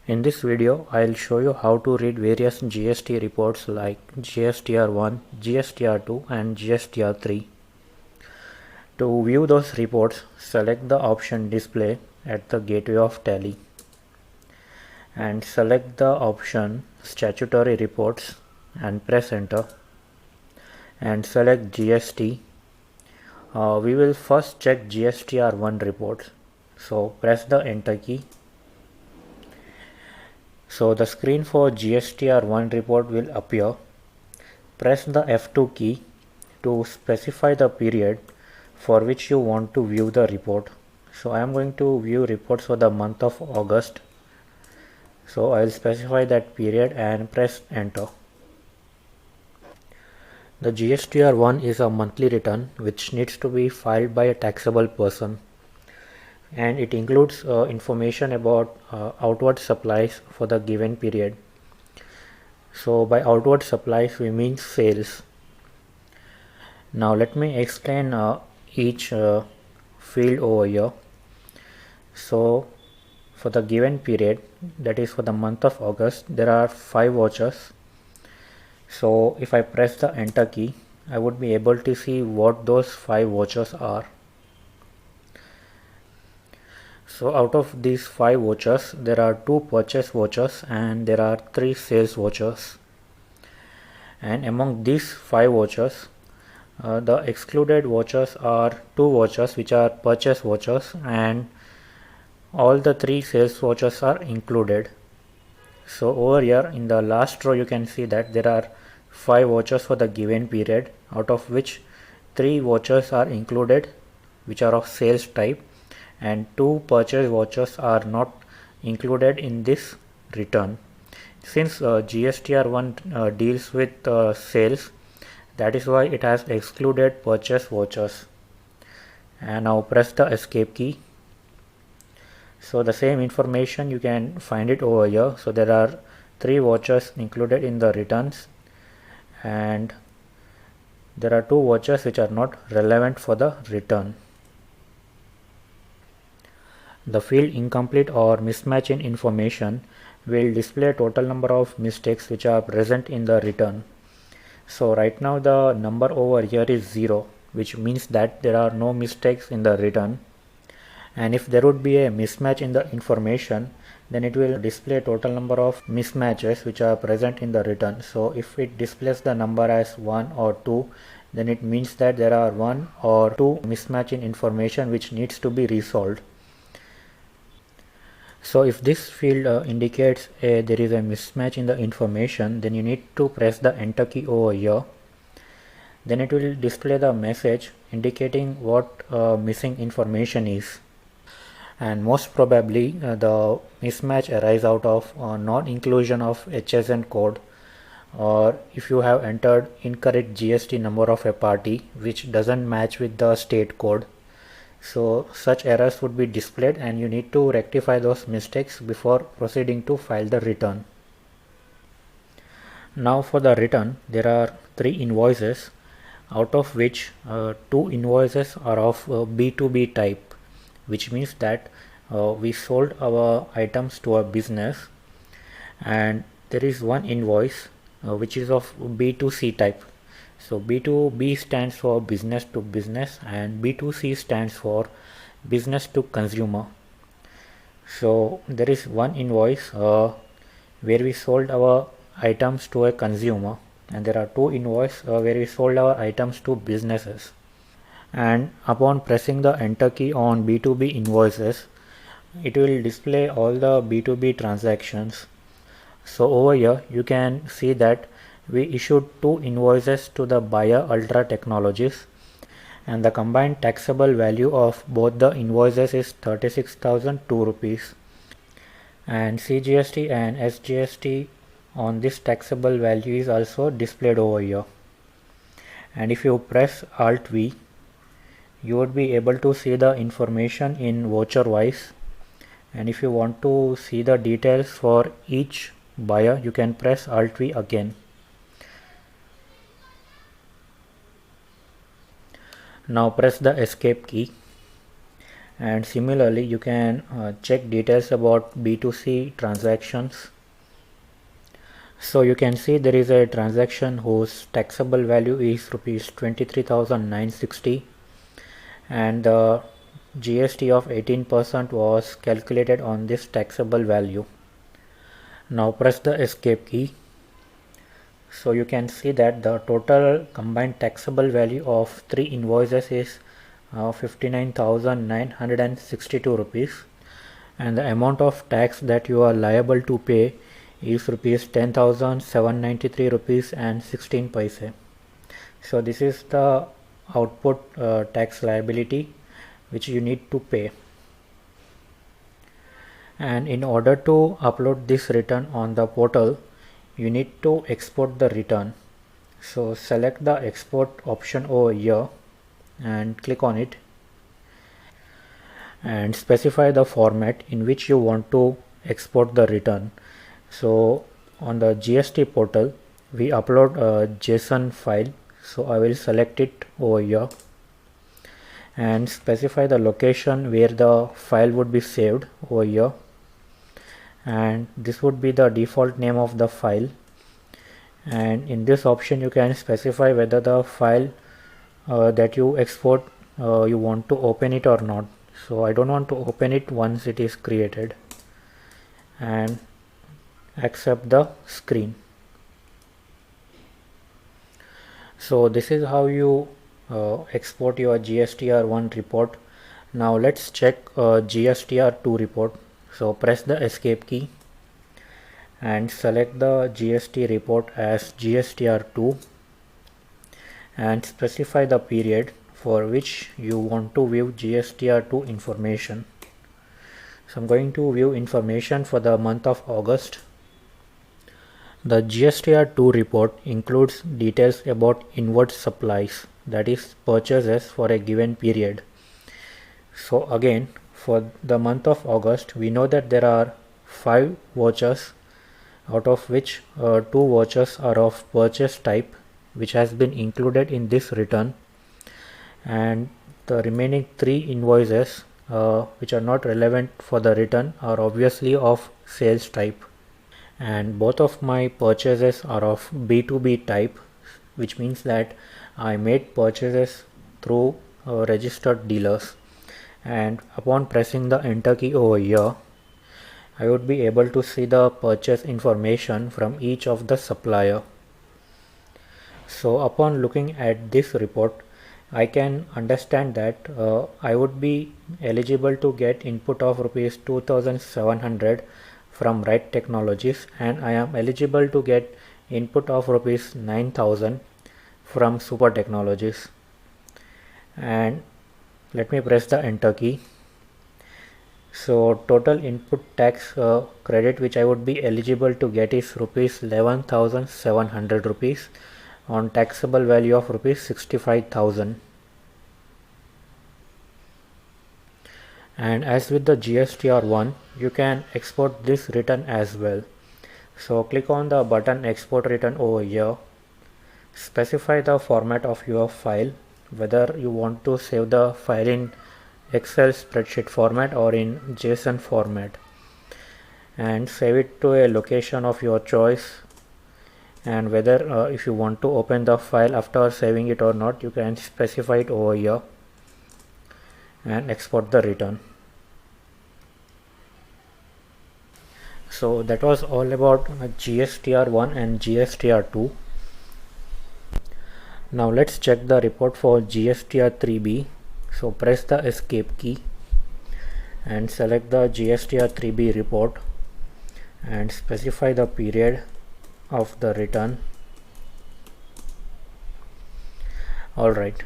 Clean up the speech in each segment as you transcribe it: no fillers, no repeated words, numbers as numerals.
In this video, I'll show you how to read various GST reports like GSTR1, GSTR2 and GSTR3. To view those reports, select the option Display at the gateway of Tally and select the option Statutory Reports and press Enter and select GST. We will first check GSTR1 reports, so press the Enter key. So the screen for GSTR1 report will appear. Press the F2 key to specify the period for which you want to view the report. So I am going to view reports for the month of August. So I will specify that period and press Enter. The GSTR1 is a monthly return which needs to be filed by a taxable person, and it includes information about outward supplies for the given period. So by outward supplies we mean sales. Now let me explain each field over here. So for the given period, that is for the month of August, there are 5 vouchers. So if I press the Enter key, I would be able to see what those 5 vouchers are. So out of these 5 vouchers, there are 2 purchase vouchers and there are 3 sales vouchers. And among these 5 vouchers, the excluded vouchers are 2 vouchers which are purchase vouchers, and all the 3 sales vouchers are included. So over here in the last row you can see that there are 5 vouchers for the given period, out of which 3 vouchers are included which are of sales type, and 2 purchase vouchers are not included in this return. Since GSTR1 deals with sales, that is why it has excluded purchase vouchers. And now press the escape key. So the same information you can find it over here. So there are 3 vouchers included in the returns, and there are 2 vouchers which are not relevant for the return. The field incomplete or mismatch in information will display total number of mistakes which are present in the return. So right now the number over here is 0, which means that there are no mistakes in the return. And if there would be a mismatch in the information, then it will display total number of mismatches which are present in the return. So if it displays the number as 1 or 2, then it means that there are 1 or 2 mismatch in information which needs to be resolved. So if this field indicates there is a mismatch in the information, then you need to press the Enter key over here. Then it will display the message indicating what missing information is. And most probably the mismatch arises out of non-inclusion of HSN code, or if you have entered incorrect GST number of a party which doesn't match with the state code. So such errors would be displayed and you need to rectify those mistakes before proceeding to file the return. Now for the return, there are 3 invoices, out of which 2 invoices are of B2B type, which means that we sold our items to a business, and there is one invoice which is of B2C type. So B2B stands for business to business and B2C stands for business to consumer. So there is one invoice where we sold our items to a consumer, and there are 2 invoices where we sold our items to businesses. And upon pressing the Enter key on B2B invoices, it will display all the B2B transactions. So over here you can see that we issued 2 invoices to the buyer Ultra Technologies, and the combined taxable value of both the invoices is 36,002 rupees, and CGST and SGST on this taxable value is also displayed over here. And if you press Alt V, you would be able to see the information in voucher wise, and if you want to see the details for each buyer, you can press Alt V again. Now press the escape key And similarly you can check details about B2C transactions. So you can see there is a transaction whose taxable value is rupees 23,960 and the GST of 18% was calculated on this taxable value. Now press the escape key. So you can see that the total combined taxable value of three invoices is 59,962 rupees, and the amount of tax that you are liable to pay is rupees 10,793 rupees and 16 paise. So this is the output tax liability which you need to pay. And in order to upload this return on the portal, you need to export the return. So select the export option over here and click on it and specify the format in which you want to export the return. So on the GST portal we upload a JSON file, so I will select it over here and specify the location where the file would be saved over here, and this would be the default name of the file. And in this option you can specify whether the file that you export you want to open it or not. So I don't want to open it once it is created, and accept the screen. So this is how you export your GSTR1 report. Now let's check GSTR2 report. So press the escape key and select the GST report as GSTR2 and specify the period for which you want to view GSTR2 information. So I'm going to view information for the month of August. The GSTR2 report includes details about inward supplies, that is purchases for a given period. So again, for the month of August we know that there are 5 vouchers, out of which 2 vouchers are of purchase type which has been included in this return, and the remaining 3 invoices which are not relevant for the return are obviously of sales type. And both of my purchases are of B2B type, which means that I made purchases through registered dealers, and upon pressing the enter key over here I would be able to see the purchase information from each of the supplier. So upon looking at this report I can understand that I would be eligible to get input of rupees 2,700 from Right Technologies, and I am eligible to get input of rupees 9,000 from Super Technologies. And let me press the enter key. So total input tax credit which I would be eligible to get is rupees 11,700 rupees on taxable value of rupees 65,000. And as with the GSTR1 you can export this return as well. So click on the button export return over here, specify the format of your file, whether you want to save the file in Excel spreadsheet format or in JSON format, and save it to a location of your choice. And whether if you want to open the file after saving it or not, you can specify it over here and export the return. So that was all about GSTR1 and GSTR2. Now let's check the report for GSTR3B. So press the escape key and select the GSTR3B report and specify the period of the return. Alright,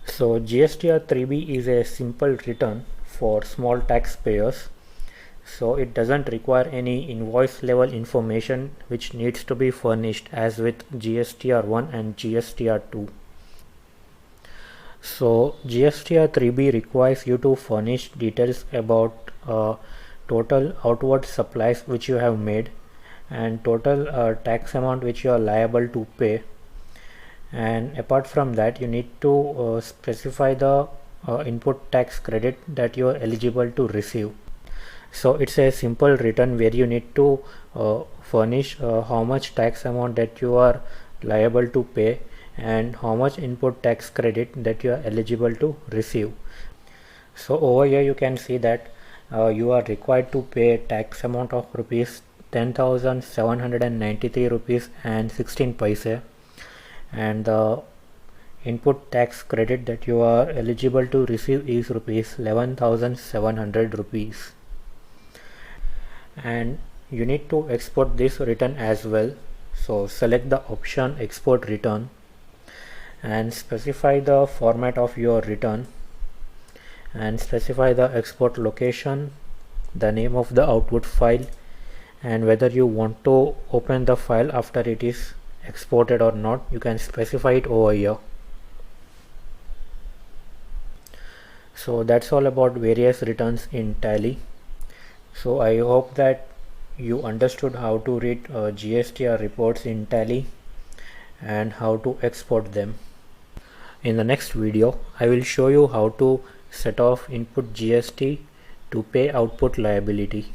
so GSTR3B is a simple return for small taxpayers, so it doesn't require any invoice level information which needs to be furnished as with GSTR1 and GSTR2. So GSTR3B requires you to furnish details about total outward supplies which you have made and total tax amount which you are liable to pay, and apart from that you need to specify the input tax credit that you are eligible to receive. So it's a simple return where you need to furnish how much tax amount that you are liable to pay and how much input tax credit that you are eligible to receive. So over here you can see that you are required to pay tax amount of rupees 10,793 rupees and 16 paise, and the input tax credit that you are eligible to receive is rupees 11,700 rupees. And you need to export this return as well. So select the option export return and specify the format of your return and specify the export location, the name of the output file, and whether you want to open the file after it is exported or not. You can specify it over here. So that's all about various returns in Tally. So I hope that you understood how to read GSTR reports in Tally and how to export them. In the next video, I will show you how to set off input GST to pay output liability.